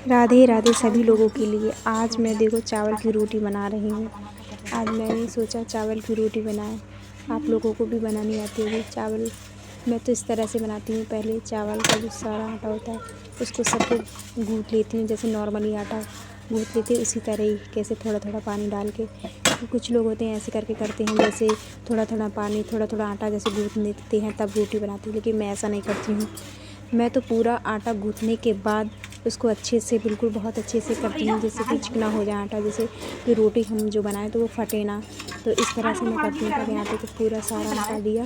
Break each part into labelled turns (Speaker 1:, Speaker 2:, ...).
Speaker 1: राधे राधे सभी लोगों के लिए। आज मैं देखो चावल की रोटी बना रही हूँ। आज मैंने सोचा चावल की रोटी बनाएं। आप लोगों को भी बनानी आती होगी। चावल मैं तो इस तरह से बनाती हूँ। पहले चावल का जो सारा आटा होता है उसको सबको गूँथ लेती हूँ, जैसे नॉर्मली आटा गूँथ लेते हैं उसी तरह ही, कैसे थोड़ा थोड़ा पानी डाल के। कुछ लोग होते हैं ऐसे करके करते हैं, जैसे थोड़ा थोड़ा पानी थोड़ा थोड़ा आटा जैसे गूँथ लेते हैं तब रोटी बनाती हूँ, लेकिन मैं ऐसा नहीं करती हूँ। मैं तो पूरा आटा गूँथने के बाद उसको अच्छे से बिल्कुल बहुत अच्छे से करती हूँ, जैसे कि चिकना हो जाए आटा, जैसे कि रोटी हम जो बनाएं तो वो फटे ना। तो इस तरह से मैं करती हूँ। पहले आटे को पूरा सारा आटा दिया,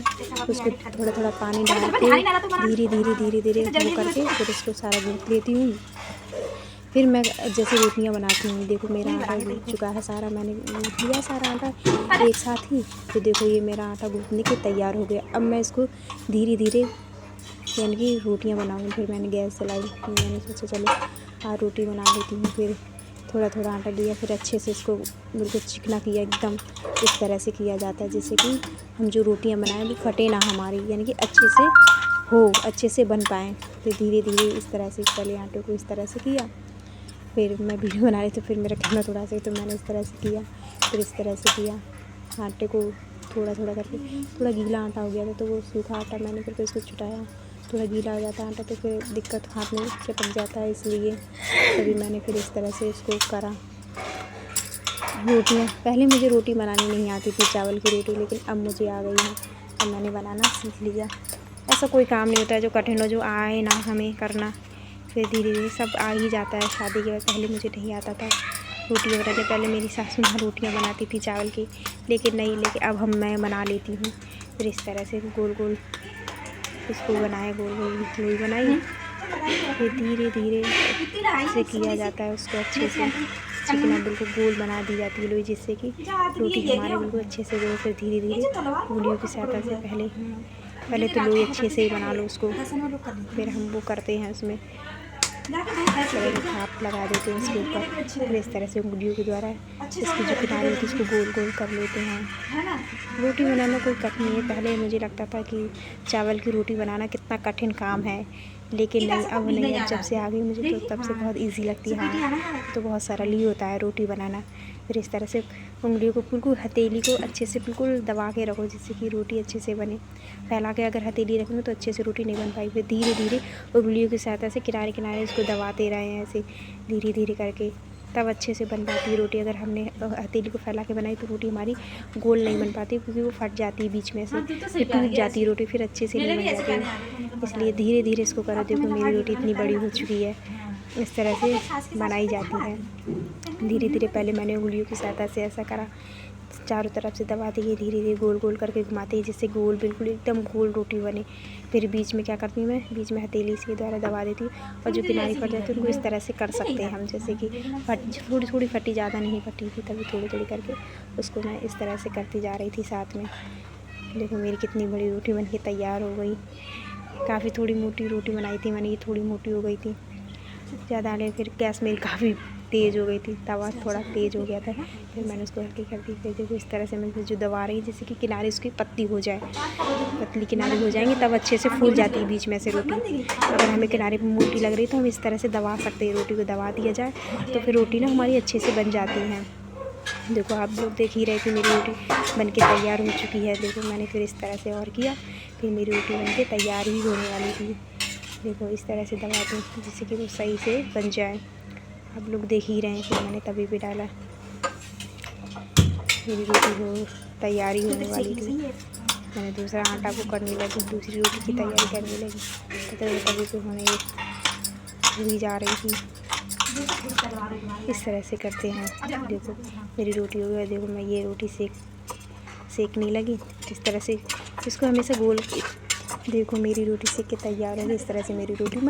Speaker 1: उसको थोड़ा थोड़ा पानी डाल के धीरे धीरे वो करके फिर उसको सारा गूँथ लेती हूँ। फिर मैं जैसे रोटियां बनाती हूँ। देखो मेरा आटा गूँथ चुका है सारा, मैंने गूँथ लिया सारा आटा एक साथ ही। तो देखो ये मेरा आटा गूँथने के तैयार हो गया। अब मैं इसको धीरे धीरे यानी कि रोटियां बनाऊँ। फिर मैंने गैस जलाई, मैंने सोचा चलो आज रोटी बना लेती हूँ। फिर थोड़ा थोड़ा आटा लिया, फिर अच्छे से इसको बिल्कुल चिकना किया, एकदम इस तरह से किया जाता है जैसे कि हम जो रोटियां बनाएं वो फटे ना हमारी, यानी कि अच्छे से बन पाएँ। फिर धीरे धीरे इस तरह से पहले आटे को इस तरह से किया। फिर मैं वीडियो बना रही थी, फिर मेरा कैमरा थोड़ा सा, तो मैंने इस तरह से किया, फिर इस तरह से किया। आटे को थोड़ा थोड़ा करके, थोड़ा गीला आटा हो गया था तो वो सूखा आटा मैंने फिर इसको छुटाया। थोड़ा गीला हो जाता है आटा तो फिर दिक्कत, हाथ में चटक जाता है, इसलिए तभी मैंने फिर इस तरह से इसको करा। रोटियाँ पहले मुझे रोटी बनानी नहीं आती थी, चावल की रोटी, लेकिन अब मुझे आ गई है, अब मैंने बनाना सीख लिया। ऐसा कोई काम नहीं होता है जो कठिन हो, जो आए ना हमें करना। फिर धीरे धीरे सब आ ही जाता है शादी के बाद। पहले मुझे नहीं आता था रोटियाँ बनाने। पहले मेरी सासू माँ रोटियाँ बनाती थी चावल की, लेकिन अब मैं बना लेती हूँ। फिर इस तरह से गोल गोल इसको बनाए, गोल गोल लोई बनाई। फिर धीरे धीरे से किया जाता है उसको अच्छे से चिकना, बिल्कुल गोल बना दी जाती है लोई, जिससे कि रोटी हमारे बिल्कुल अच्छे से हो। फिर धीरे धीरे उंगलियों की सहायता से पहले तो लोई अच्छे से ही बना लो उसको। फिर हम वो करते हैं उसमें भाप लगा देते हैं उसके ऊपर। फिर इस तरह से उंगलियों के द्वारा इसकी जो किनारे होती है उसको गोल गोल कर लेते हैं। रोटी बनाना कोई कठिन नहीं है। पहले मुझे लगता था कि चावल की रोटी बनाना कितना कठिन काम है, लेकिन नहीं, अब नहीं। अब जब से आ गई मुझे तो तब से बहुत इजी लगती है। हाँ, तो बहुत सरल ही होता है रोटी बनाना। फिर इस तरह से उंगलियों को बिल्कुल हथेली को अच्छे से बिल्कुल दबा के रखो, जिससे कि रोटी अच्छे से बने। फैला के अगर हथेली रखेंगे तो अच्छे से रोटी नहीं बन पाएगी। फिर धीरे धीरे उंगलियों की सहायता से किनारे किनारे इसको दबाते रहे हैं ऐसे धीरे धीरे करके, तब अच्छे से बन पाती है रोटी। अगर हमने हथेली को फैला के बनाई तो रोटी हमारी गोल नहीं बन पाती, क्योंकि वो फट जाती है बीच में से, फिर टूट जाती है रोटी, फिर अच्छे से नहीं बन जाती। इसलिए धीरे धीरे इसको करो। देखो मेरी रोटी इतनी बड़ी हो चुकी है, इस तरह से बनाई जाती है धीरे धीरे। पहले मैंने उंगलियों की सहायता से ऐसा करा, चारों तरफ से दबाती गई, धीरे धीरे गोल गोल करके घुमाती है, जिससे गोल बिल्कुल एकदम गोल रोटी बने। फिर बीच में क्या करती हूँ, मैं बीच में हथेली से द्वारा दबा देती हूँ, और जो किनारे फट जाती है उनको इस तरह से कर सकते हैं हम, जैसे कि थोड़ी थोड़ी फटी, ज़्यादा नहीं फटी थी, तभी थोड़ी थोड़ी करके उसको मैं इस तरह से करती जा रही थी साथ में। देखो मेरी कितनी बड़ी रोटी बन के तैयार हो गई। काफ़ी थोड़ी मोटी रोटी बनाई थी मैंने, ये थोड़ी मोटी हो गई थी ज़्यादा, ले फिर गैस मेरी काफ़ी तेज़ हो गई थी, तवा थोड़ा तेज़ हो गया था, फिर मैंने उसको हल्की कर दी। फिर देखो इस तरह से मैं जो दबा रही, जैसे कि किनारे उसकी पतली हो जाए, पतली किनारे हो जाएंगी तब अच्छे से फूल जाती है बीच में से रोटी। अगर हमें किनारे पर मोटी लग रही तो हम इस तरह से दबा सकते हैं, रोटी को दबा दिया जाए तो फिर रोटी ना हमारी अच्छे से बन जाती है। देखो आप लोग देख ही रहे कि मेरी रोटी बन के तैयार हो चुकी है। देखो मैंने फिर इस तरह से और किया, फिर मेरी रोटी बन के तैयार ही होने वाली थी। देखो इस तरह से दबा दूँ जिससे कि वो सही से बन जाए। आप लोग देख ही रहे हैं, फिर मैंने तवे पे डाला, मेरी रोटी हो तैयारी होने वाली थी। मैंने दूसरा आटा को करने लगी, दूसरी रोटी की तैयारी करने लगी, तो तवे पे होने हुई जा रही थी। इस तरह से करते हैं। देखो मेरी रोटी हो गई। देखो मैं ये रोटी सेकने लगी इस तरह से, इसको हमेशा गोल। देखो मेरी रोटी सेक के तैयार हो गई। इस तरह से मेरी रोटी